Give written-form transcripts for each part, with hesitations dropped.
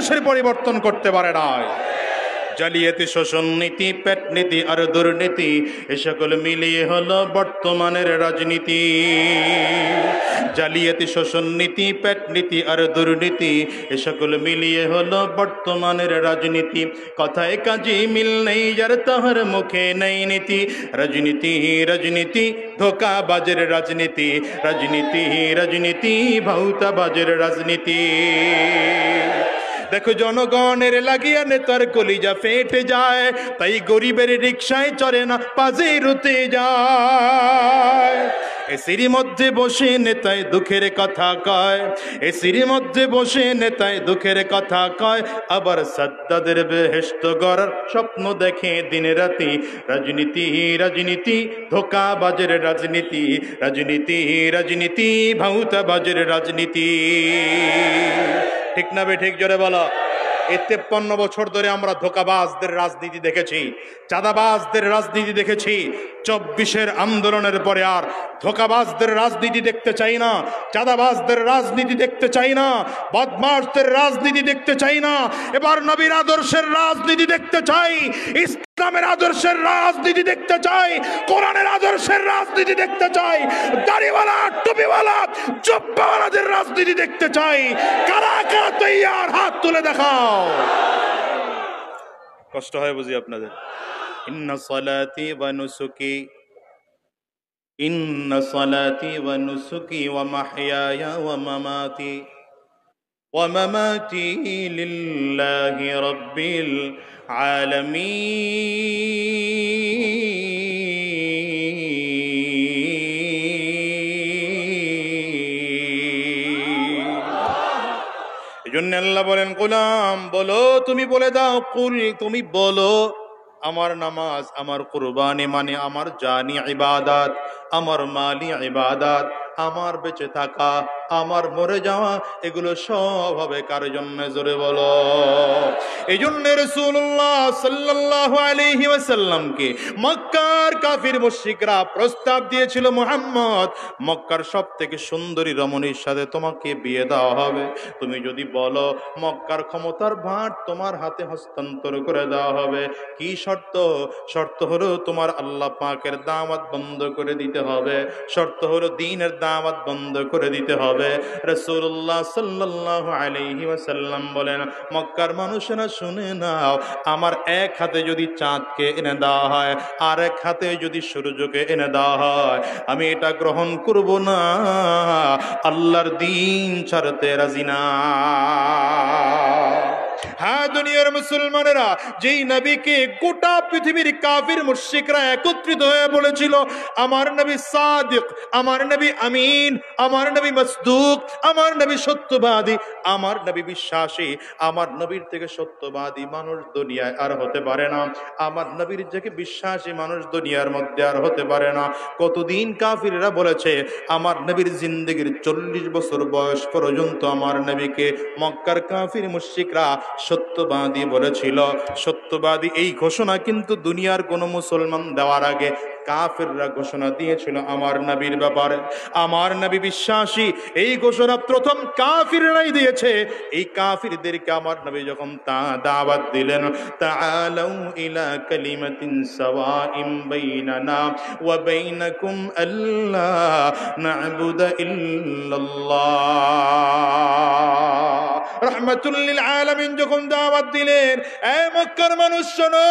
দেশের পরিবর্তন করতে পারে নাই। জালিয়াতি, শোষণ নীতি, পেট নীতি আর দুর্নীতি এ সকল মিলিয়ে হলো বর্তমানের রাজনীতি। জালিয়াতি, শোষণ নীতি, পেট নীতি আর দুর্নীতি এ সকল মিলিয়ে হলো বর্তমানের রাজনীতি। কথায় কাজে মিল নেই যার তাহার মুখে নেই নীতি। রাজনীতি রাজনীতি ধোঁকাবাজের রাজনীতি, রাজনীতি রাজনীতি ভাউতাবাজের রাজনীতি। দেখো জনগণের লাগিয়া নেতার কলিজা ফেটে যায়, তাই গরিবের রিকশায় চড়ে না পাজেরোতে যায়। এসির মধ্যে বসে নেতায় দুঃখের কথা কয়, এসির মধ্যে বসে নেতায় দুঃখের কথা কয়, আবার সাদ্দাদের বেহেশত গড়ার স্বপ্ন দেখে দিনে রাতি। রাজনীতি রাজনীতি ধোঁকাবাজের রাজনীতি, রাজনীতি রাজনীতি ভাউতাবাজের রাজনীতি। ঠিক না বে ঠিক? জোরে বলো। এই 53 বছর ধরে আমরা ধোঁকাবাজদের রাজনীতি দেখেছি, চাঁদাবাজদের রাজনীতি দেখেছি। 24-এর আন্দোলনের পরে আর ধোঁকাবাজদের রাজনীতি দেখতে চাই না, চাঁদাবাজদের রাজনীতি দেখতে চাই না, বদমাশদের রাজনীতি দেখতে চাই না। এবার নবীর আদর্শের রাজনীতি দেখতে চাই, ইসলামের আদর্শের রাজনীতি দেখতে চাই, কোরআনের আদর্শের রাজনীতি দেখতে চাই, দাড়িওয়ালা টুপিওয়ালা জুব্বাওয়ালাদের রাজনীতি দেখতে চাই। কারা কারা তৈয়ার? হাত তুলে দেখাও। কষ্ট হয় বুঝি আপনাদের? ইন্না সালাতি ওয়া নুসুকি, ইন্না সালাতি ওয়া নুসুকি ওয়া মাহইয়ায়া ওয়া মামাতি লিল্লাহি রাব্বিল আলামিন। এজন্য আল্লাহ বলেন, গোলাম বলো, তুমি বলে দাও, কুল তুমি বলো, আমার নামাজ, আমার কুরবানি মানে আমার জানি ইবাদত, আমার মালি ইবাদত, আমার বেঁচে থাকা, আমার মরে যাওয়া, এগুলো সব হবে কার জন্য? জোরে বলো। এই জন্য রাসূলুল্লাহ সাল্লাল্লাহু আলাইহি ওয়াসাল্লামকে মক্কার কাফির মুশরিকরা প্রস্তাব দিয়েছিল, মুহাম্মদ, মক্কার সবথেকে সুন্দরী রমণীর সাথে তোমাকে বিয়ে দেওয়া হবে। তুমি যদি বলো মক্কার ক্ষমতার ভার তোমার হাতে হস্তান্তর করে দেওয়া হবে। কি শর্ত? শর্ত হলো তোমার আল্লাহ পাকের দাওয়াত বন্ধ করে দিতে হবে, শর্ত হলো দ্বীনের দাওয়াত বন্ধ করে দিতে হবে। রাসূলুল্লাহ সাল্লাল্লাহু আলাইহি ওয়াসাল্লাম বলেন, মক্কার মানুষেরা শুনে নাও, আমার এক হাতে যদি চাঁদকে এনে দেওয়া হয়, আর এক হাতে যদি সূর্যকে এনে দেওয়া হয়, আমি এটা গ্রহণ করব না। আল্লাহর দ্বীন ছাড়তে রাজি না। হ্যাঁ, দুনিয়ার মুসলমানেরা যেই নবীকে গোটা পৃথিবীর কাফির মুশরিকরা একত্রিত হয়ে বলেছিল, আমার নবী সাদিক, আমার নবী আমিন, আমার নবী মাসদুক, আমার নবী সত্যবাদী, আমার নবী বিশ্বাসী, আমার নবীর থেকে সত্যবাদী মানুষ দুনিয়ায় আর হতে পারে না, আমার নবীর থেকে বিশ্বাসী মানুষ দুনিয়ার মধ্যে আর হতে পারে না। কতদিন কাফিররা বলেছে, আমার নবীর জিন্দেগির 40 বছর বয়স পর্যন্ত আমার নবীকে মক্কার কাফির মুশরিকরা সত্যবাদী বলেছিল। সত্যবাদী এই ঘোষণা কিন্তু দুনিয়ার কোন মুসলমান দেওয়ার আগে কাফিররা ঘোষণা দিয়েছিল আমার নবীর ব্যাপারে। আমার নবী বিশ্বাসী, এই ঘোষণা প্রথম কাফিররাই দিয়েছে। এই কাফিরদেরকে আমার নবী যখন দাওয়াত দিলেন, তাআলাউ ইলা কালিমাতিন সাওয়াইন বাইনানা ওয়া বাইনাকুম আল্লা না'বুদা ইল্লাল্লাহ, রাহমাতুল লিল আলামিন যখন দাওয়াত দিলেন, এ মক্কার মানুষ শোনো,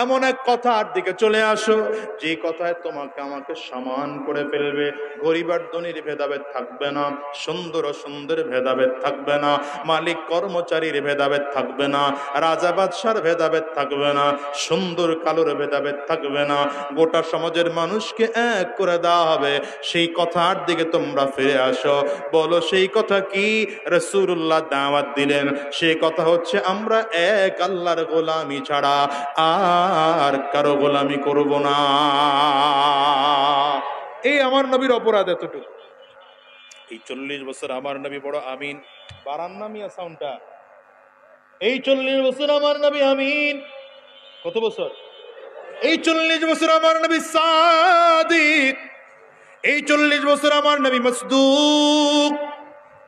এমন এক কথার দিকে চলে আসো যে কথায় তোমাকে আমাকে সমান করে ফেলবে। গরিব আর ধনীর ভেদাভেদ থাকবে না, সুন্দর অসুন্দর ভেদাভেদ থাকবে না, মালিক কর্মচারীর ভেদাভেদ থাকবে না, রাজা বাদশার ভেদাভেদ থাকবে না, সুন্দর কালোর ভেদাভেদ থাকবে না, গোটা সমাজের মানুষকে এক করে দেওয়া হবে। সেই কথার দিকে তোমরা ফিরে আসো। বলো সেই কথা কি? রাসূলুল্লাহ দাওয়াত দিলেন, সেই কথা হচ্ছে আমরা এক আল্লাহর গোলামি ছাড়া আর কারো গোলামি করব না। এই আমার নবীর অপরাধ এতটুকু। এই 40 বছর আমার নবী বড় আমিন, বারান নামিয়া সাউন্ডটা, এই 40 বছর আমার নবী আমিন। কত বছর? এই 40 বছর আমার নবী সাদিক, এই 40 বছর আমার নবী মাসদুক,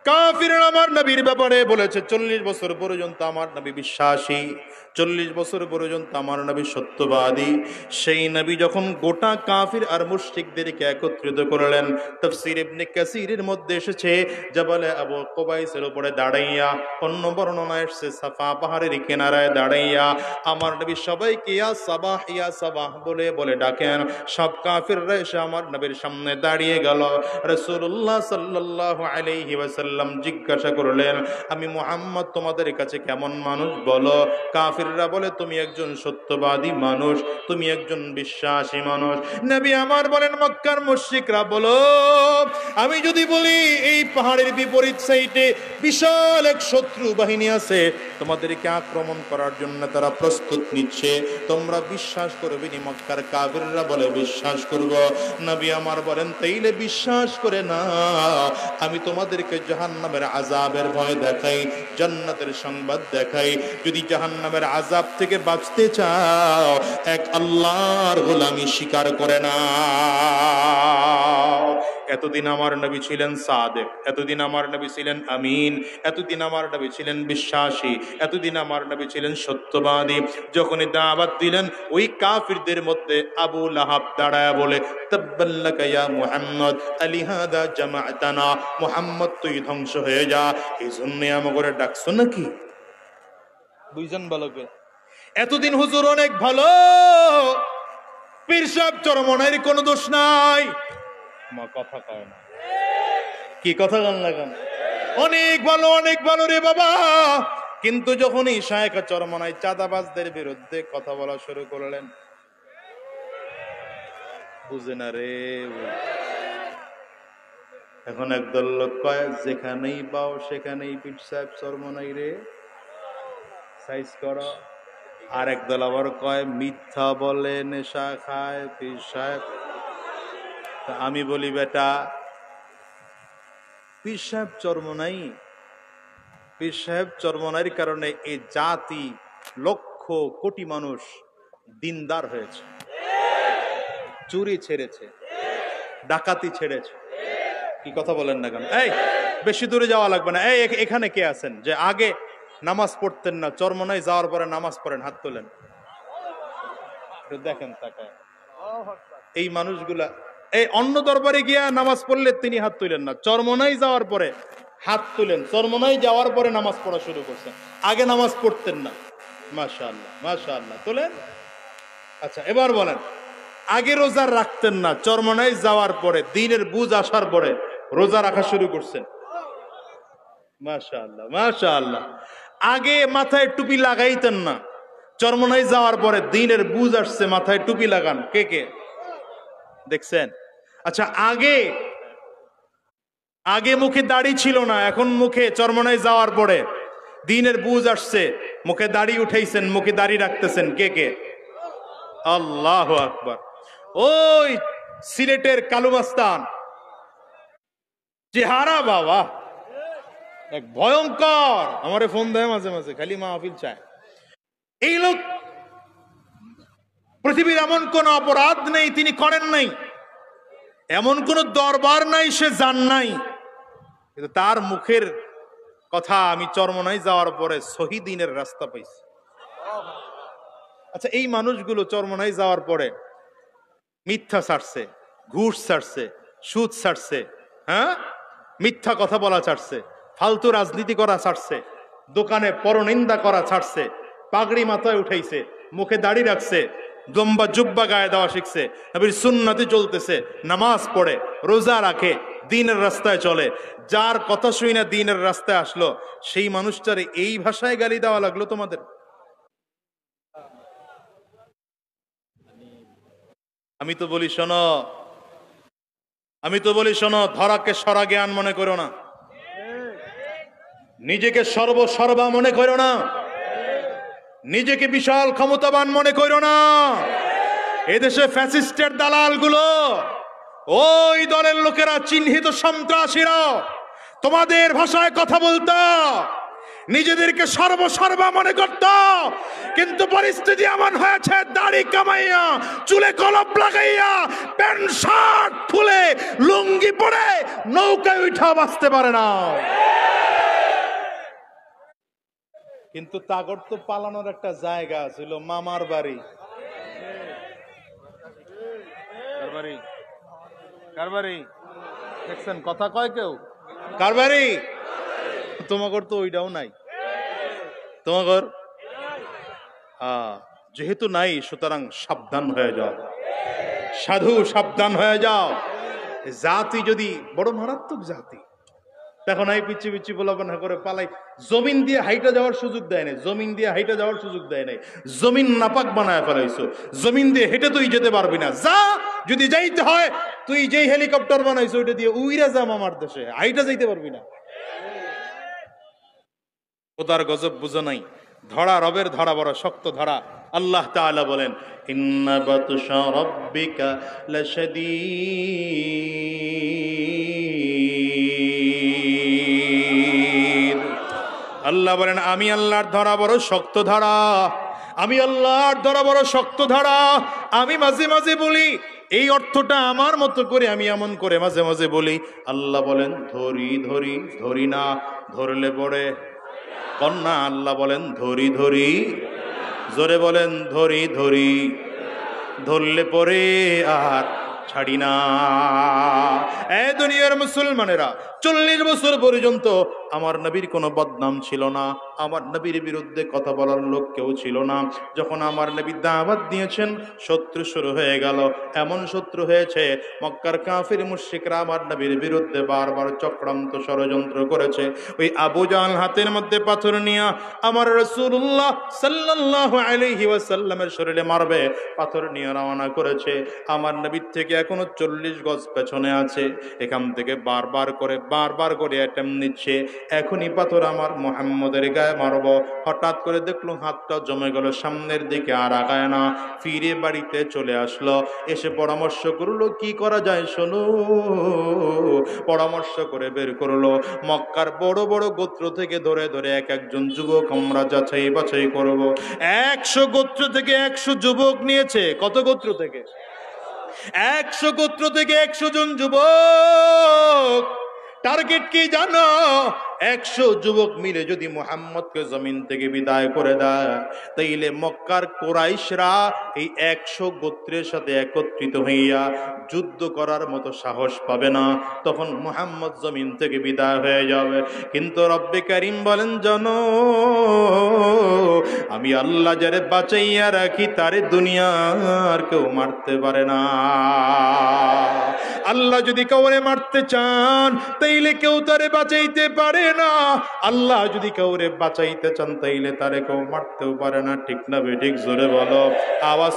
কাফিররা আমার নবীর ব্যাপারে বলেছে 40 বছর পর্যন্ত আমার নবী বিশ্বাসী, 40 বছর পর্যন্ত আমার নবী সত্যবাদী। সেই নবী যখন গোটা কাফির আর মুশরিকদেরকে একত্রিত করলেন, তাফসীর ইবনে কাসীরের মধ্যে এসেছে জাবালে আবু কুবাইসের উপরে দাঁড়াইয়া, অন্য বর্ণনায় এসেছে সাফা পাহাড়ের কিনারায় দাঁড়াইয়া আমার নবী সবাইকে ইয়া সাবাহ ইয়া সাবাহ বলে বলে ডাকেন। সব কাফিররা এসে আমার নবীর সামনে দাঁড়িয়ে গেল। রাসূলুল্লাহ সাল্লাল্লাহু আলাইহি ওয়াসাল্লাম জিজ্ঞাসা করলেন, আমি মুহাম্মদ তোমাদের কাছে কেমন মানুষ বলো? কাফিররা বলে, তুমি একজন সত্যবাদী মানুষ, তুমি একজন বিশ্বাসী মানুষ। নবী আমার বলেন, মক্কার মুশরিকরা বলো, আমি যদি বলি এই পাহাড়ের বিপরীত সাইডে বিশাল এক শত্রু বাহিনী আছে, তোমাদেরকে আক্রমণ করার জন্য তারা প্রস্তুত নিচ্ছে, তোমরা বিশ্বাস করবে নি? মক্কার কাফিররা বলে, বিশ্বাস করব। নবী আমার বলেন, তাইলে বিশ্বাস করে না, আমি তোমাদেরকে জাহান্নামের আযাবের ভয় দেখাই, জান্নাতের সংবাদ দেখাই। যদি জাহান্নামের আযাব থেকে বাঁচতে চাও, এক আল্লাহর গোলামি স্বীকার করে না। এতদিন আমার নবী ছিলেন সাদেক, এতদিন আমার নবী ছিলেন আমিন, এতদিন আমার নবী ছিলেন বিশ্বাসী, এতদিন আমার নবী ছিলেন সত্যবাদী। যখনই দাওয়াত দিলেন, ওই কাফিরদের মধ্যে আবু লাহাব দাঁড়ায় বলে, তাব্বাল্লাকা ইয়া মুহাম্মদ আলিহাদা জামাআতানা, মুহাম্মদ তুই ধ্বংস হয়ে যা, এই জন্যই আমাকে ডাকছো নাকি? বুঝছেন ভালো করে? এতদিন হুজুর অনেক ভালো, পীর সাহেব চরমনাইয়ের কোনো দোষ নাই। মা কথা কয় না, কি কথা গান লাগান? অনেক ভালো, অনেক ভালো রে বাবা। কিন্তু যখনই শায়েখ চরমনাই চাঁদাবাজদের বিরুদ্ধে কথা বলা শুরু করলেন, বুঝে না রে। এখন একদল লোক কয়, যেখানেই পাও সেখানেই পীর সাহেব চরমনাই রে সাইজ করো। আর একদল আবার কয়, মিথ্যা বলে, নেশা খায় পীর সাহেব। আমি বলি, বেটা, পীর সাহেব চরমনাই, পীর সাহেব চরমনাইয়ের কারণে এই জাতি লক্ষ কোটি মানুষ দিনদার হয়েছে, চুরি ছেড়েছে, ডাকাতি ছেড়েছে। কি কথা বলেন না কেন? এই বেশি দূরে যাওয়া লাগবে না। এই এখানে কে আছেন যে আগে নামাজ পড়তেন না, চরমনাই যাওয়ার পরে নামাজ পড়েন? হাত তোলেন, দেখেন তাকায়। এই মানুষগুলা এই অন্য দরবারে গিয়া নামাজ পড়লে তিনি হাত তুলেন না, চরমনাই যাওয়ার পরে হাত তুলেন। চরমনাই যাওয়ার পরে নামাজ পড়া শুরু করছেন, আগে নামাজ পড়তেন না। মাশাআল্লাহ, মাশাআল্লাহ, তোলেন। আচ্ছা, এবার বলেন, আগে রোজা রাখতেন না, চরমনাই যাওয়ার পরে দ্বীনের বুঝ আসার পরে রোজা রাখা শুরু করছেন। মাশাআল্লাহ, মাশাআল্লাহ। আগে মাথায় টুপি লাগাইতেন না, চরমনাই যাওয়ার পরে দ্বীনের বুঝ আসছে, মাথায় টুপি লাগান। কে কে দেখছেন? আচ্ছা, আগে মুখে দাড়ি ছিল না, এখন মুখে চরমনাই যাওয়ার পরে দ্বীনের বুঝ আসছে, মুখে দাড়ি উঠাইছেন, মুখে দাড়ি রাখতেছেন। কে কে? আল্লাহু আকবার। ওই সিলেটের কালুমাস্তান চেহারা বাবা এক ভয়ঙ্কর, আমারে ফোন দেয় মাঝে মাঝে, খালি মাহফিল চায়। এই লোক, পৃথিবীর এমন কোন অপরাধ নেই তিনি করেন নাই, এমন কোন দরবার নাই সে যান নাই, কিন্তু তার মুখের কথা, আমি চরমনাই যাওয়ার পরে শহীদিনের রাস্তা পাইছি। আচ্ছা, এই মানুষগুলো চরমনাই যাওয়ার পরে মিথ্যা ছাড়ছে, ঘুষ ছাড়ছে, সুদ ছাড়ছে, হ্যাঁ, মিথ্যা কথা বলা ছাড়ছে, ফালতু রাজনীতি করা ছাড়ছে, দোকানে পরনিন্দা করা ছাড়ছে, পাগড়ি মাথায় উঠাইছে, মুখে দাড়ি রাখছে, দম্বা জুব্বা গায়ে দেওয়া শিখছে, নবীর সুন্নতে চলতেছে, নামাজ পড়ে, রোজা রাখে, দ্বীনের রাস্তায় চলে। যার কথা শুই না দ্বীনের রাস্তায় আসলো, সেই মানুষটারে এই ভাষায় গালি দেওয়া লাগলো তোমাদের? আমি তো বলি শোনো, আমি তো বলি শোনো, ধরাকে সরা জ্ঞান মনে করো না, নিজেকে সর্বসর্বা মনে করো না, নিজেকে বিশাল ক্ষমতাবান মনে করো না। এদেশে ফ্যাসিস্টের দালাল গুলো, ওই দলের লোকেরা, চিহ্নিত সন্ত্রাসীরা তোমাদের ভাষায় কথা বলতো, নিজেদেরকে সর্বসর্বা মনে করত, কিন্তু পরিস্থিতি এমন হয়েছে দাড়ি কামাইয়া, চুলে কলপ লাগাইয়া, প্যান্ট শার্ট খুলে, লুঙ্গি পরে নৌকায় উঠা বাঁচতে পারে না। কিন্তু তাগর তো পালানোর একটা জায়গা ছিল, মামার বাড়ি। কার বাড়ি দেখছেন? কথা কয় কেউ? কার বাড়ি? তোমাগর তো ওইটাও নাই। তোমাগর যেহেতু নাই, সুতরাং সাবধান হয়ে যাও, সাধু সাবধান হয়ে যাও। জাতি যদি বড় মারাত্মক জাতি, দেখো নাই পিচ্ছি পিচ্ছি বলাবনা করে পালাই, জমিন দিয়ে হাইটা যাওয়ার সুযোগ দেয় নাই, জমিন দিয়ে হাইটা যাওয়ার সুযোগ দেয় নাই, জমিন নাপাক বানায় ফেলাইছো, জমিন দিয়ে হেঁটে তুই যেতে পারবি না, যা যদি যাইতে হয় তুই যেই হেলিকপ্টার বানাইছো ওইটা দিয়ে উইরা যা মামার দেশে, হাইটা যাইতে পারবি না। খোদার গজব বুঝো নাই, ধরা রবের ধরা বড় শক্ত ধরা। আল্লাহ তাআলা বলেন ইন্না বাতশা রাব্বিকা লাশাদীদ। আল্লাহ বলেন আমি আল্লাহর ধরা বড় শক্ত ধরা, আমি আল্লাহর ধরা বড় শক্ত ধরা। আমি মাঝে মাঝে বলি এই অর্থটা আমার মতো করে, আমি এমন করে মাঝে মাঝে বলি। আল্লাহ বলেন ধরি ধরি, ধরি না, ধরলে পড়ে কন্যা। আল্লাহ বলেন ধরি ধরি, জোরে বলেন ধরি ধরি, ধরলে পরে আর ছাড়ি না। এই দুনিয়ার মুসলমানেরা 40 বছর পর্যন্ত আমার নবীর কোনো বদনাম ছিল না, আমার নবীর বিরুদ্ধে কথা বলার লোক কেউ ছিল না। যখন আমার নবী দাওয়াত দিয়েছেন, শত্রু শুরু হয়ে গেল। এমন শত্রু হয়েছে, মক্কার কাফির মুশরিকরা আমার নবীর বিরুদ্ধে বারবার চক্রান্ত ষড়যন্ত্র করেছে। ওই আবু জাহল হাতের মধ্যে পাথর নিয়ে আমার রাসূলুল্লাহ সাল্লাল্লাহু আলাইহি ওয়াসাল্লামের শরীরে মারবে, পাথর নিয়ে রওনা করেছে। আমার নবীর থেকে এখনো 40 গজ পেছনে আছে, এখান থেকে বারবার করে অ্যাটেম্প নিচ্ছে, এখনই পাথর আমার মুহাম্মদের গায়ে মারব। হঠাৎ করে দেখলো হাতটা জমে গেল সামনের দিকে, আর আগায় না, ফিরে বাড়িতে চলে আসলো। এসে পরামর্শ করলো কি করা যায় শোনো। পরামর্শ করে বের করলো মক্কার বড় বড় গোত্র থেকে ধরে ধরে এক একজন যুবক আমরা যাচাই বাছাই করব। 100 গোত্র থেকে 100 যুবক নিয়েছে। কত গোত্র থেকে? 100 গোত্র থেকে 100 জন যুবক। টার্গেট কি জানো? 100 যুবক মিলে যদি মুহাম্মদকে জমিন থেকে বিদায় করে দেয়, তাইলে মক্কার কুরাইশরা এই 100 গোত্রের সাথে একত্রিত হইয়া যুদ্ধ করার মতো সাহস পাবে না। তখন মুহাম্মদ জমিন থেকে বিদায় হয়ে যাবে। কিন্তু রব্বে কারীম বলেন জানো, আমি আল্লাহ যারে বাঁচাইয়া রাখি তারে দুনিয়ার কেউ মারতে পারে না। আল্লাহ যদি কাউরে মারতে চান তাইলে কেউ তারে বাঁচাইতে পারে না, আল্লাহ যদি কাউরে বাঁচাইতে চান তাইলে তারে কেউ মারতেও পারে না। ঠিক না বেঠিক? জোরে বলো, আওয়াজ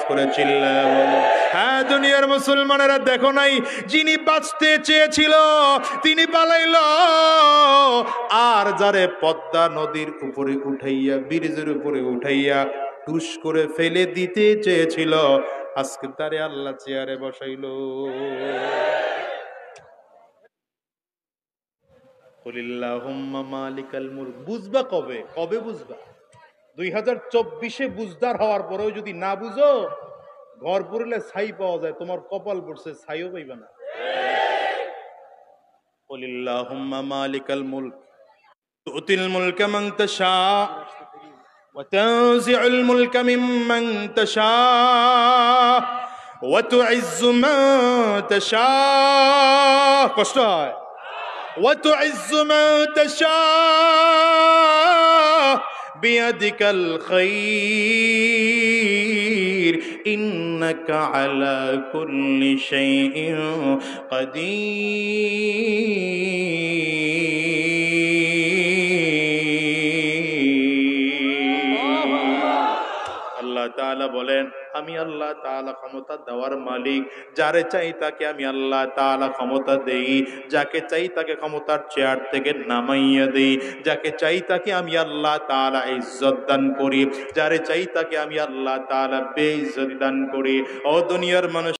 করে চিল্লায় বলো। হ্যাঁ দুনিয়ার মুসলমানেরা দেখো নাই, যিনি বাঁচতে চেয়েছিল তিনি পালাইল, আর যারে পদ্মা নদীর উপরে উঠাইয়া, ব্রিজের উপরে উঠাইয়া টুস করে ফেলে দিতে চেয়েছিল, আজকে তারে আল্লাহ চেয়ারে বসাইলো। কুলিল্লাহুম্মা মালিকাল মুলক। বুঝবা কবে? কবে বুঝবা? 2024-এ বুঝদার হওয়ার পরেও যদি না বুঝো, ঘর পুরলে ছাই পাওয়া যায়, তোমার কপাল পড়ছে, ছাইও পাইবা না। কুলিল্লাহুম্মা মালিকাল মুলক তুতিল মুলকা মান তাশা وتنزع الملك ممن تشاء وتعز من تشاء وتعز من تشاء بيدك الخير إنك على كل شيء قدير। তাআলা বলেন আমি আল্লাহ তাআলা ক্ষমতা দেওয়ার মালিক, যারে চাই তাকে আমি আল্লাহ তাআলা ক্ষমতা দেই, যাকে চাই তাকে ক্ষমতার চেয়ার থেকে নামাইয়া দেই, যাকে চাই তাকে আমি আল্লাহ তাআলা ইজ্জত দান করি, যারে চাই তাকে আমি আল্লাহ তাআলা বেইজ্জতি দান করি। ও দুনিয়ার মানুষ